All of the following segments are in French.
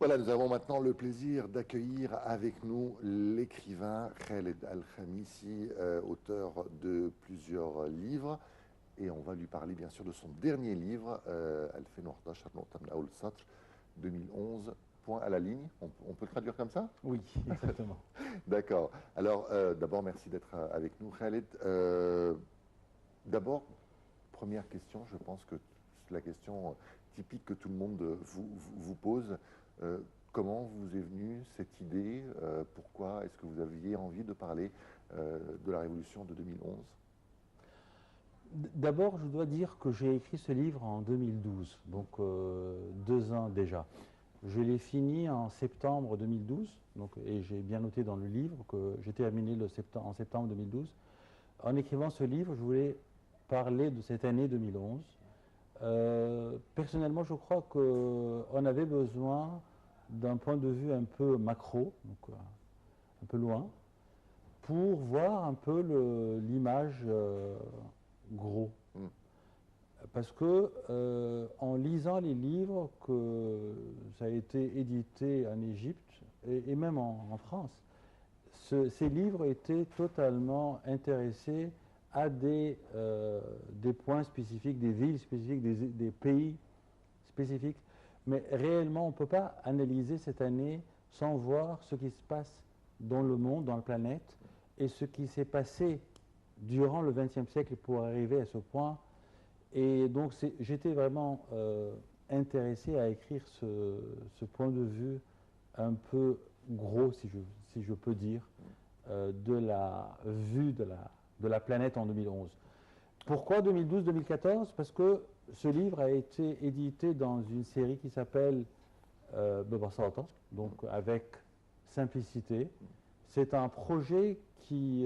Voilà, nous avons maintenant le plaisir d'accueillir avec nous l'écrivain Khaled Al-Khamisi, auteur de plusieurs livres. Et on va lui parler bien sûr de son dernier livre, Al-Fenouhdash Al 2011, point à la ligne. On peut le traduire comme ça? Oui, exactement. D'accord. Alors, d'abord, merci d'être avec nous, Khaled. D'abord, première question, je pense que c'est la question typique que tout le monde vous pose. Comment vous est venue cette idée? Pourquoi est-ce que vous aviez envie de parler de la Révolution de 2011? D'abord, je dois dire que j'ai écrit ce livre en 2012, donc 2 ans déjà. Je l'ai fini en septembre 2012, donc, et j'ai bien noté dans le livre que j'ai terminé en septembre 2012. En écrivant ce livre, je voulais parler de cette année 2011. Personnellement, je crois qu'on avait besoin d'un point de vue un peu macro, donc un peu loin, pour voir un peu l'image gros. Mm. Parce que en lisant les livres que ça a été édité en Égypte et même en France, ces livres étaient totalement intéressés à des points spécifiques, des villes spécifiques, des pays spécifiques. Mais réellement, on ne peut pas analyser cette année sans voir ce qui se passe dans le monde, dans la planète, et ce qui s'est passé durant le XXe siècle pour arriver à ce point. Et donc, j'étais vraiment intéressé à écrire ce point de vue un peu gros, si je peux dire, de la vue de la planète en 2011. Pourquoi 2012-2014? Parce que ce livre a été édité dans une série qui s'appelle Bebasata, donc avec simplicité. C'est un projet qui,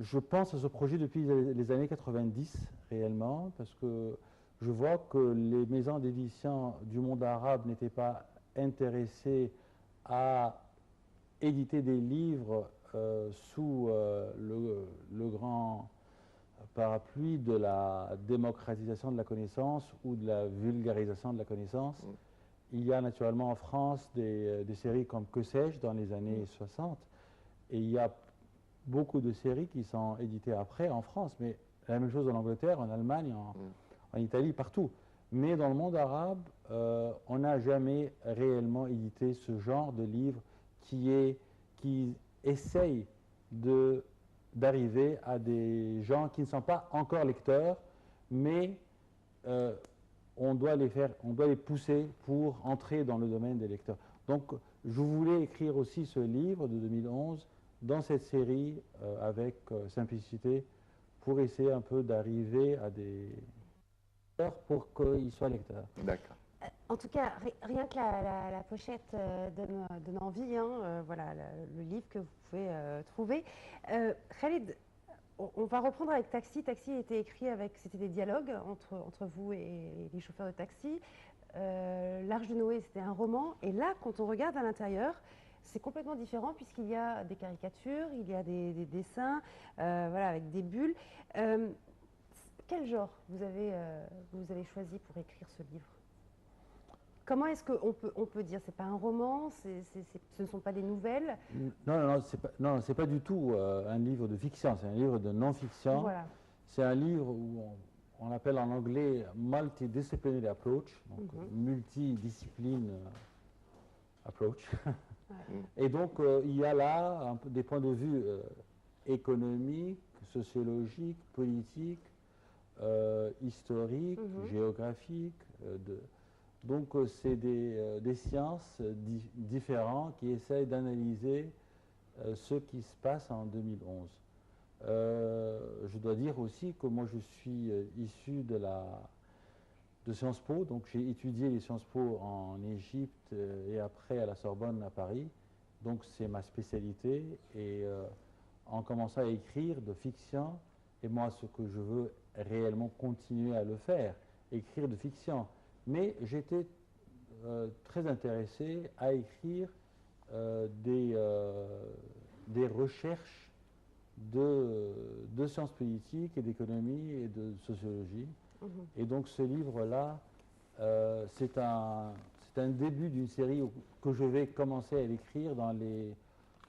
je pense à ce projet depuis les années 90 réellement, parce que je vois que les maisons d'édition du monde arabe n'étaient pas intéressées à éditer des livres sous le grand parapluie de la démocratisation de la connaissance ou de la vulgarisation de la connaissance. Il y a naturellement en France des séries comme Que sais-je dans les années 60, et il y a beaucoup de séries qui sont éditées après en France, mais la même chose en Angleterre, en Allemagne, en Italie, partout. Mais dans le monde arabe, on n'a jamais réellement édité ce genre de livre qui essaye d'arriver à des gens qui ne sont pas encore lecteurs, mais on doit les pousser pour entrer dans le domaine des lecteurs. Donc, je voulais écrire aussi ce livre de 2011 dans cette série avec simplicité pour essayer un peu d'arriver à des lecteurs pour qu'ils soient lecteurs. D'accord. En tout cas, rien que la pochette donne envie, hein, voilà le livre que vous pouvez trouver. Khaled, on va reprendre avec Taxi. Taxi a été écrit c'était des dialogues entre vous et les chauffeurs de taxi. L'Arche de Noé, c'était un roman. Et là, quand on regarde à l'intérieur, c'est complètement différent puisqu'il y a des caricatures, il y a des dessins, voilà, avec des bulles. Quel genre vous avez choisi pour écrire ce livre? Comment est-ce qu'on peut dire? C'est pas un roman, ce ne sont pas des nouvelles? Non, c'est pas du tout un livre de fiction, c'est un livre de non-fiction. Voilà. C'est un livre où on appelle en anglais multidisciplinary approach, donc multidiscipline approach. Ouais. Et donc il y a là des points de vue économiques, sociologiques, politiques, historiques, géographiques, donc c'est des sciences différentes qui essayent d'analyser ce qui se passe en 2011. Je dois dire aussi que moi je suis issu de Sciences Po, donc j'ai étudié les Sciences Po en Égypte et après à la Sorbonne à Paris, donc c'est ma spécialité. Et en commençant à écrire de fiction, et moi ce que je veux réellement continuer à le faire, écrire de fiction. Mais j'étais très intéressé à écrire des recherches de sciences politiques et d'économie et de sociologie. Et donc ce livre-là, c'est c'est un début d'une série que je vais commencer à écrire dans les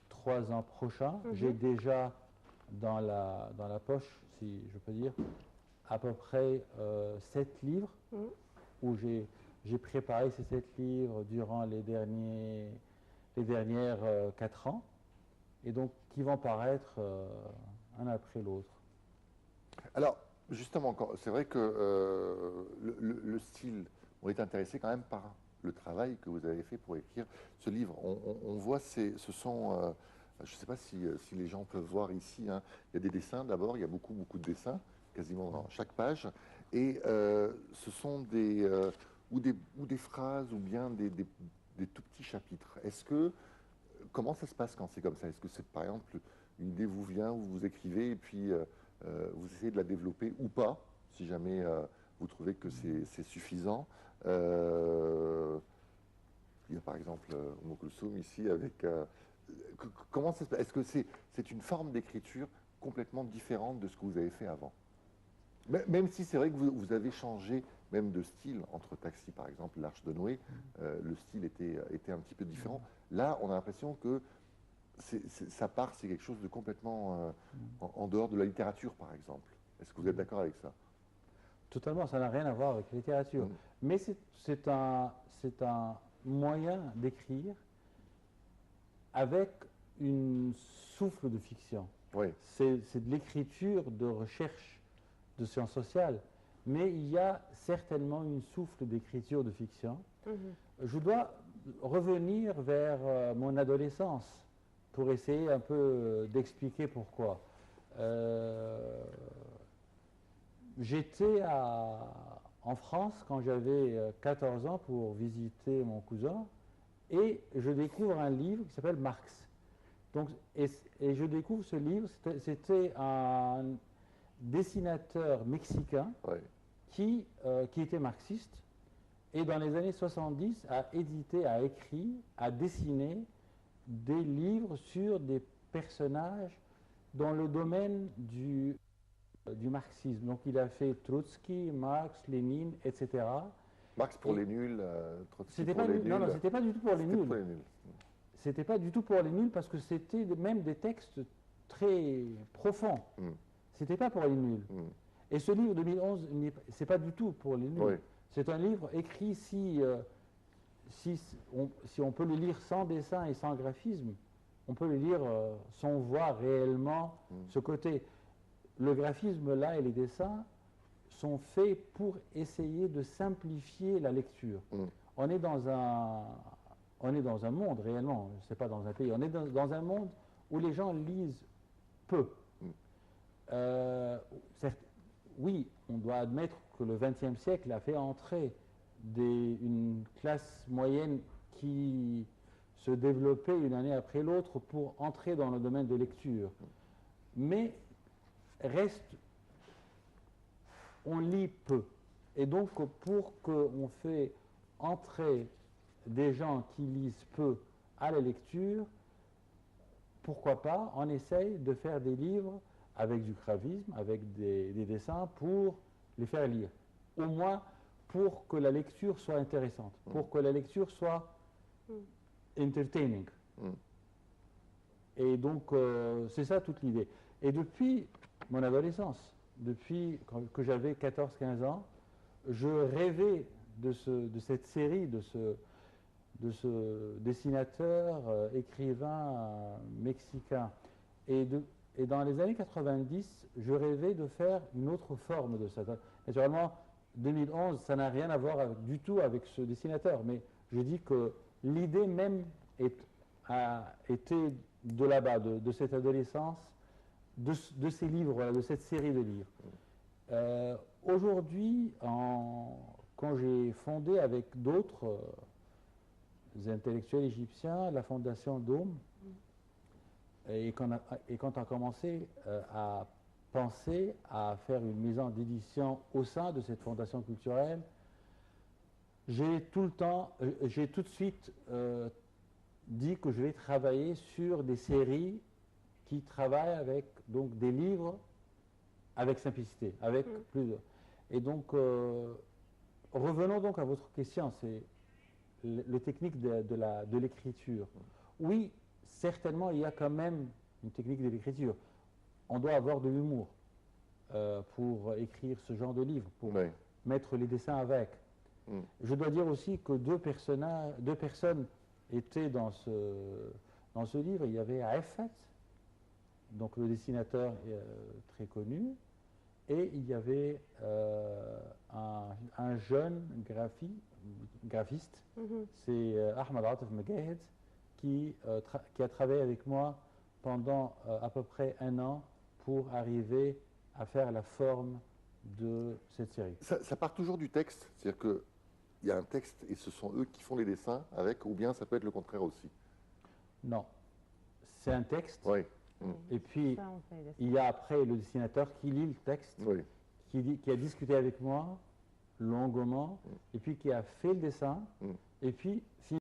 3 ans prochains. J'ai déjà dans la poche, si je peux dire, à peu près 7 livres où j'ai préparé ces 7 livres durant les dernières 4 ans et donc qui vont paraître un après l'autre. Alors, justement, c'est vrai que le style, on est intéressé quand même par le travail que vous avez fait pour écrire ce livre. On voit, ce sont, je ne sais pas si les gens peuvent voir ici, hein, il y a des dessins d'abord, il y a beaucoup de dessins, quasiment dans chaque page, et ce sont ou des phrases ou bien des tout petits chapitres. Comment ça se passe quand c'est comme ça? Est-ce que c'est, par exemple, une idée vous vient, vous écrivez et puis vous essayez de la développer ou pas, si jamais vous trouvez que c'est suffisant. Il y a par exemple Umm Kulthum ici avec... comment ça se passe? Est-ce que c'est une forme d'écriture complètement différente de ce que vous avez fait avant? Même si c'est vrai que vous avez changé même de style entre Taxi, par exemple, l'Arche de Noé, le style était un petit peu différent. Là, on a l'impression que c'est quelque chose de complètement en dehors de la littérature, par exemple. Est-ce que vous êtes d'accord avec ça? Totalement, ça n'a rien à voir avec la littérature. Mais c'est un moyen d'écrire avec une souffle de fiction. Oui. C'est de l'écriture de recherche de sciences sociales, mais il y a certainement une souffle d'écriture de fiction. Je dois revenir vers mon adolescence pour essayer un peu d'expliquer pourquoi. J'étais en France quand j'avais 14 ans pour visiter mon cousin et je découvre un livre qui s'appelle Marx. Donc, et je découvre ce livre, c'était un dessinateur mexicain qui était marxiste et dans les années 70 a édité, a écrit, a dessiné des livres sur des personnages dans le domaine du marxisme. Donc il a fait Trotsky, Marx, Lénine, etc. Marx pour les nuls, Trotsky c'était pour pas les nuls. Non, c'était pas du tout pour les nuls. Pour les nuls. C'était pas du tout pour les nuls parce que c'était même des textes très profonds. C'était pas pour les nuls. Et ce livre 2011, c'est pas du tout pour les nuls. Oui. C'est un livre écrit si on peut le lire sans dessin et sans graphisme, on peut le lire sans voir réellement ce côté. Le graphisme là et les dessins sont faits pour essayer de simplifier la lecture. On est dans un monde réellement, c'est pas dans un pays, on est dans un monde où les gens lisent peu. Oui, on doit admettre que le XXe siècle a fait entrer une classe moyenne qui se développait une année après l'autre pour entrer dans le domaine de lecture. Mais on lit peu. Et donc, pour qu'on fait entrer des gens qui lisent peu à la lecture, pourquoi pas, on essaye de faire des livres avec du graphisme, avec des dessins pour les faire lire. Au moins pour que la lecture soit intéressante, pour que la lecture soit entertaining. Et donc, c'est ça toute l'idée. Et depuis mon adolescence, depuis que j'avais 14-15 ans, je rêvais de cette série, de ce dessinateur, écrivain mexicain. Et dans les années 90, je rêvais de faire une autre forme de ça. Naturellement, 2011, ça n'a rien à voir du tout avec ce dessinateur, mais je dis que l'idée même a été de là-bas, de cette adolescence, de ces livres, de cette série de livres. Aujourd'hui, quand j'ai fondé avec d'autres intellectuels égyptiens la fondation Dôme, et quand on a commencé à penser à faire une maison d'édition au sein de cette fondation culturelle, j'ai tout de suite dit que je vais travailler sur des séries qui travaillent avec donc des livres avec simplicité, avec plus de... Et donc, revenons donc à votre question, c'est le technique de l'écriture. Oui, certainement, il y a quand même une technique de l'écriture. On doit avoir de l'humour pour écrire ce genre de livre, pour Oui. mettre les dessins avec. Je dois dire aussi que deux personnes étaient dans ce livre. Il y avait Aifat, donc le dessinateur très connu, et il y avait un jeune graphiste, c'est Ahmed Atif Megahed, qui a travaillé avec moi pendant à peu près 1 an pour arriver à faire la forme de cette série. Ça part toujours du texte, c'est-à-dire qu'il y a un texte et ce sont eux qui font les dessins avec, ou bien ça peut être le contraire aussi. Non, c'est un texte. Oui. Et puis, Ça, on fait les dessins. il y a après le dessinateur qui lit le texte, Oui. qui a discuté avec moi longuement, et puis qui a fait le dessin, et puis